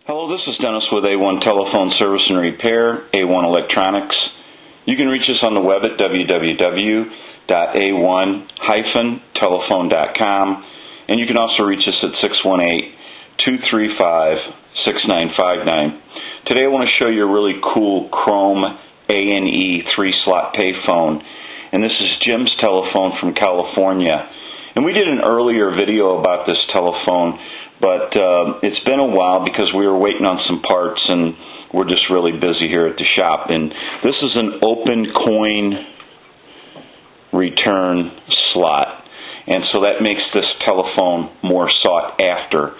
Hello, this is Dennis with A1 Telephone Service and Repair, A1 Electronics. You can reach us on the web at www.a1-telephone.com, and you can also reach us at 618-235-6959. Today I want to show you a really cool chrome A&E 3-slot payphone, and this is Jim's telephone from California. And we did an earlier video about this telephone, but it's been a while because we were waiting on some parts and we're just really busy here at the shop. And this is an open coin return slot, and so that makes this telephone more sought after.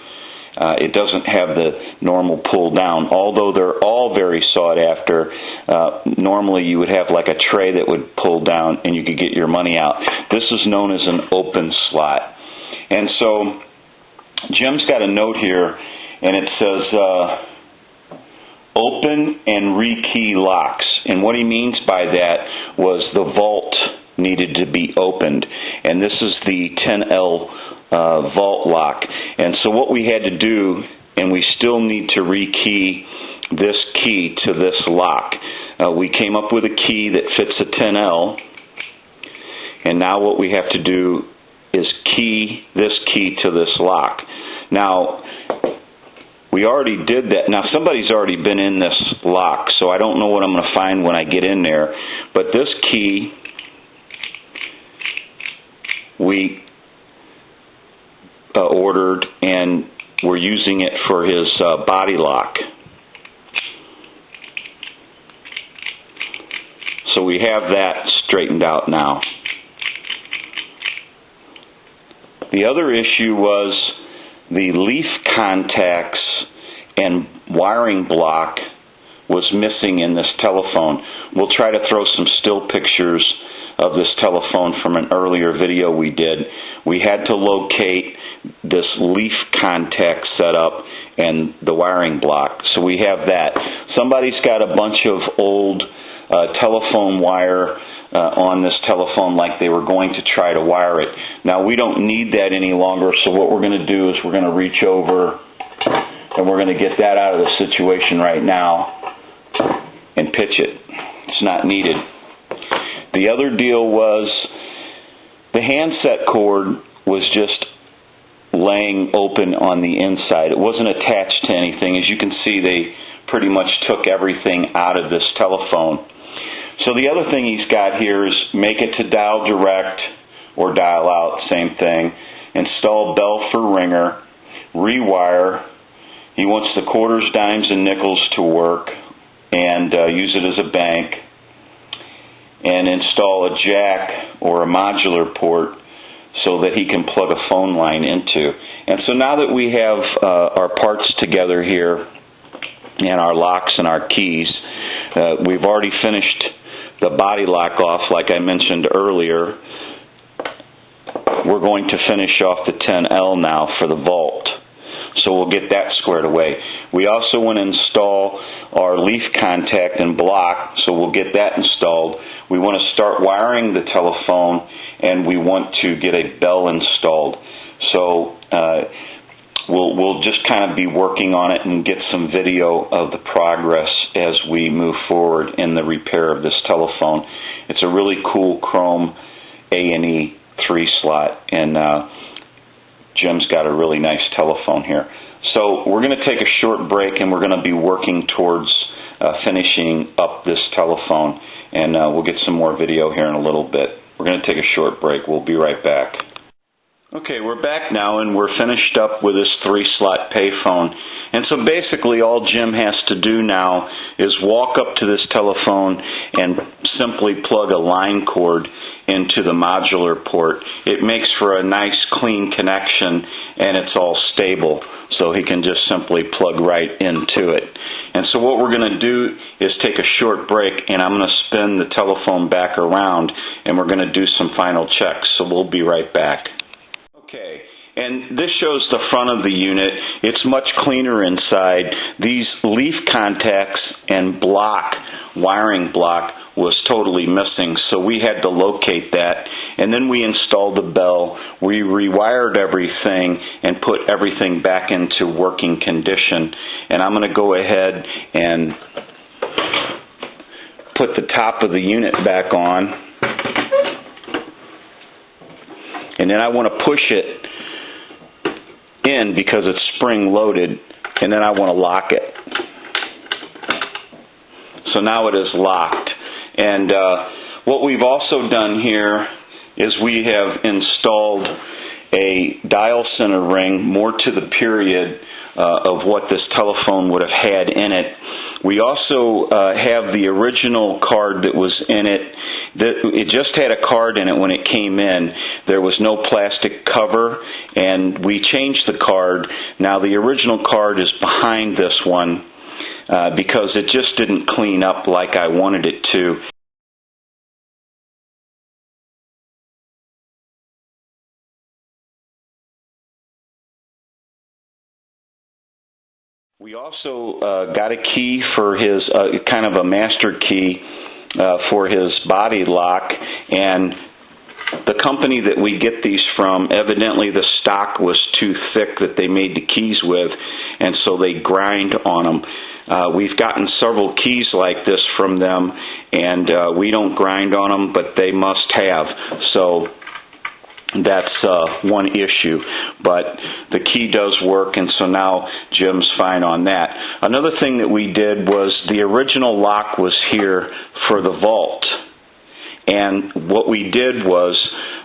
It doesn't have the normal pull down, although they're all very sought after. Normally you would have like a tray that would pull down and you could get your money out. This is known as an open slot. And so Jim's got a note here, and it says open and rekey locks. And what he means by that was the vault needed to be opened. And this is the 10L vault lock. And so what we had to do, and we still need to rekey this key to this lock. We came up with a key that fits a 10L, and now what we have to do is key this key to this lock. Now, we already did that. Now, somebody's already been in this lock, so I don't know what I'm going to find when I get in there. But this key, we ordered, and we're using it for his body lock. So we have that straightened out now. The other issue was the leaf contacts and wiring block was missing in this telephone. We'll try to throw some still pictures of this telephone from an earlier video we did. We had to locate this leaf contact setup and the wiring block. So we have that. Somebody's got a bunch of old telephone wire on this telephone, like they were going to try to wire it. Now, we don't need that any longer, so what we're going to do is we're going to reach over and we're going to get that out of the situation right now and pitch it. It's not needed. The other deal was the handset cord was just laying open on the inside. It wasn't attached to anything. As you can see, they pretty much took everything out of this telephone. So the other thing he's got here is make it to dial direct or dial out, same thing. Install bell for ringer, rewire. He wants the quarters, dimes, and nickels to work, and use it as a bank. And install a jack or a modular port so that he can plug a phone line into. And so now that we have our parts together here and our locks and our keys, we've already finished the body lock off like I mentioned earlier. We're going to finish off the 10L now for the vault. So we'll get that squared away. We also want to install our leaf contact and block, so we'll get that installed. We want to start wiring the telephone, and we want to get a bell installed. So we'll just kind of be working on it and get some video of the progress as we move forward in the repair of this telephone. It's a really cool chrome A&E 3-slot, and Jim's got a really nice telephone here. So we're going to take a short break, and we're going to be working towards finishing up this telephone, and we'll get some more video here in a little bit. We're going to take a short break. We'll be right back. Okay, we're back now, and we're finished up with this 3-slot payphone. And so basically all Jim has to do now is walk up to this telephone and simply plug a line cord into the modular port. It makes for a nice clean connection, and it's all stable, so he can just simply plug right into it. And so what we're going to do is take a short break, and I'm going to spin the telephone back around, and we're going to do some final checks. So we'll be right back. Okay, and this shows the front of the unit. It's much cleaner inside. These leaf contacts and wiring block was totally missing, so we had to locate that, and then we installed the bell, we rewired everything, and put everything back into working condition. And I'm going to go ahead and put the top of the unit back on, and then I want to push it in because it's spring loaded, and then I want to lock it. So now it is locked. And what we've also done here is we have installed a dial center ring, more to the period of what this telephone would have had in it. We also have the original card that was in it. It just had a card in it when it came in. There was no plastic cover, and we changed the card. Now the original card is behind this one because it just didn't clean up like I wanted it to. We also got a key for his, kind of a master key for his body lock, and the company that we get these from, evidently the stock was too thick that they made the keys with, and so they grind on them. We've gotten several keys like this from them, and we don't grind on them, but they must have. So that's one issue, but the key does work, and so now Jim's fine on that. Another thing that we did was the original lock was here for the vault, and what we did was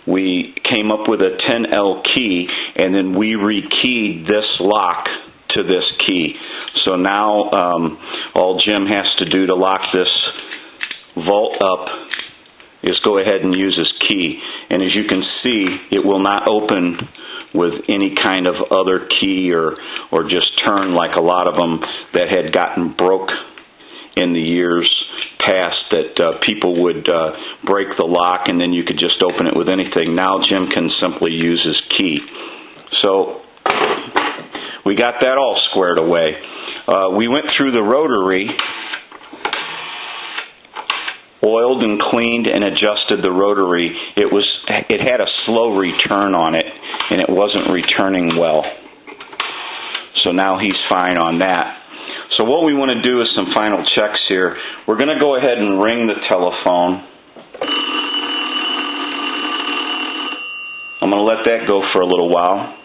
we came up with a 10L key, and then we rekeyed this lock to this key. So now all Jim has to do to lock this vault up is go ahead and use his key. And as you can see, it will not open with any kind of other key or just turn like a lot of them that had gotten broke in the years past, that people would break the lock and then you could just open it with anything. Now Jim can simply use his key. So we got that all squared away. We went through the rotary, oiled and cleaned and adjusted the rotary. It had a slow return on it, and it wasn't returning well. So now he's fine on that. So what we want to do is some final checks here. We're going to go ahead and ring the telephone. I'm going to let that go for a little while.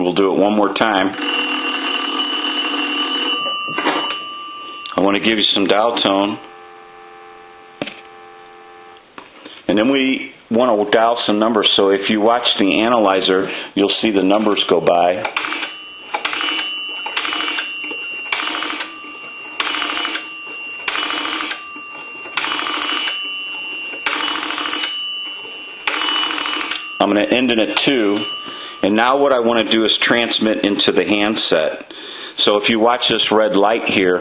We'll do it one more time. I want to give you some dial tone. And then we want to dial some numbers, so if you watch the analyzer, you'll see the numbers go by. I'm going to end in a 2, and now what I want to do is transmit into the handset. So if you watch this red light here,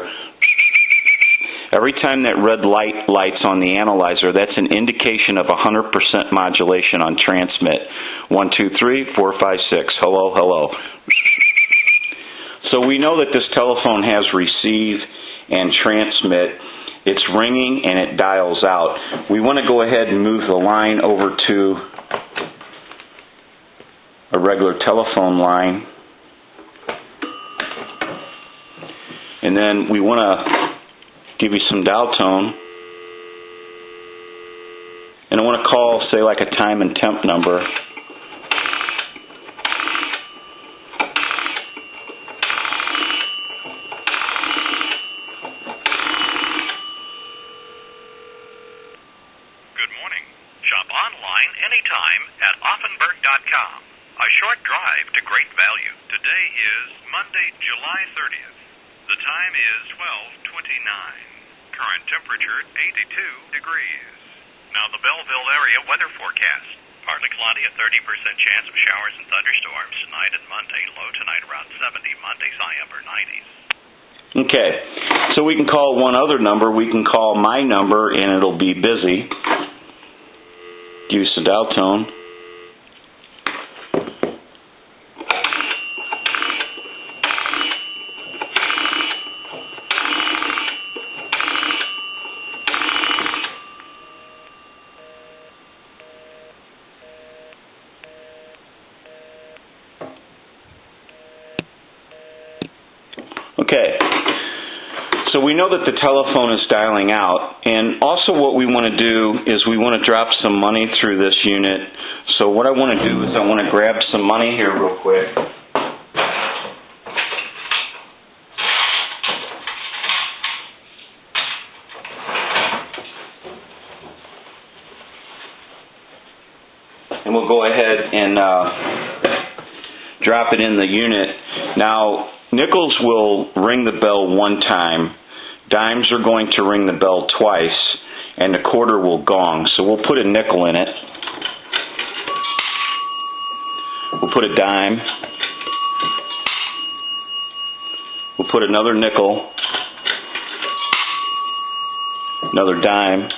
every time that red light lights on the analyzer, that's an indication of 100% modulation on transmit. 1, 2, 3, 4, 5, 6. Hello, hello. So we know that this telephone has receive and transmit. It's ringing and it dials out. We want to go ahead and move the line over to a regular telephone line. And then we want to give you some dial tone. And I want to call, say, like a time and temp number. Good morning. Shop online anytime at Offenburg.com. A short drive to great value. Today is Monday, July 30th. The time is 12:29. Current temperature 82 degrees. Now the Belleville area weather forecast. Partly cloudy, a 30% chance of showers and thunderstorms tonight and Monday. Low tonight around 70. Monday high upper 90s. Okay, so we can call one other number. We can call my number and it'll be busy. Use the dial tone. Okay. So we know that the telephone is dialing out, and also what we want to do is we want to drop some money through this unit. So what I want to do is I want to grab some money here real quick. And we'll go ahead and drop it in the unit. Now, nickels will ring the bell one time, dimes are going to ring the bell twice, and the quarter will gong. So we'll put a nickel in it. We'll put a dime. We'll put another nickel, another dime.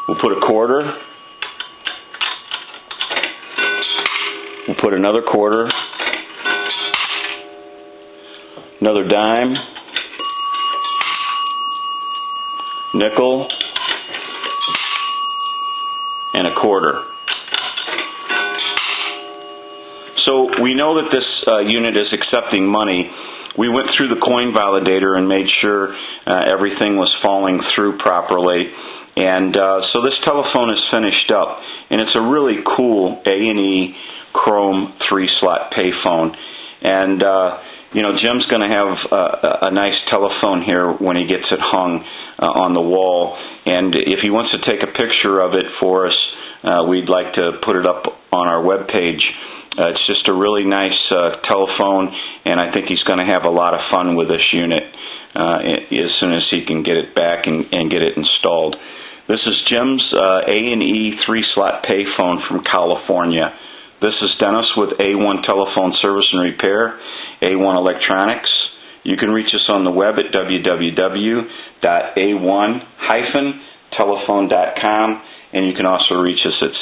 We'll put a quarter. We'll put another quarter, another dime, nickel, and a quarter. So we know that this unit is accepting money. We went through the coin validator and made sure everything was falling through properly. And so this telephone is finished up, and it's a really cool A&E Chrome 3-slot payphone. And you know, Jim's going to have a nice telephone here when he gets it hung on the wall. And if he wants to take a picture of it for us, we'd like to put it up on our web page. It's just a really nice telephone, and I think he's going to have a lot of fun with this unit as soon as he can get it back and get it installed. This is Jim's A&E 3-slot payphone from California. This is Dennis with A1 Telephone Service and Repair, A1 Electronics. You can reach us on the web at www.a1-telephone.com, and you can also reach us at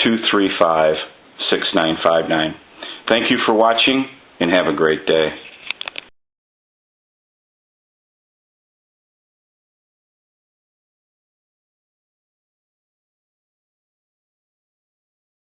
618-235-6959. Thank you for watching, and have a great day.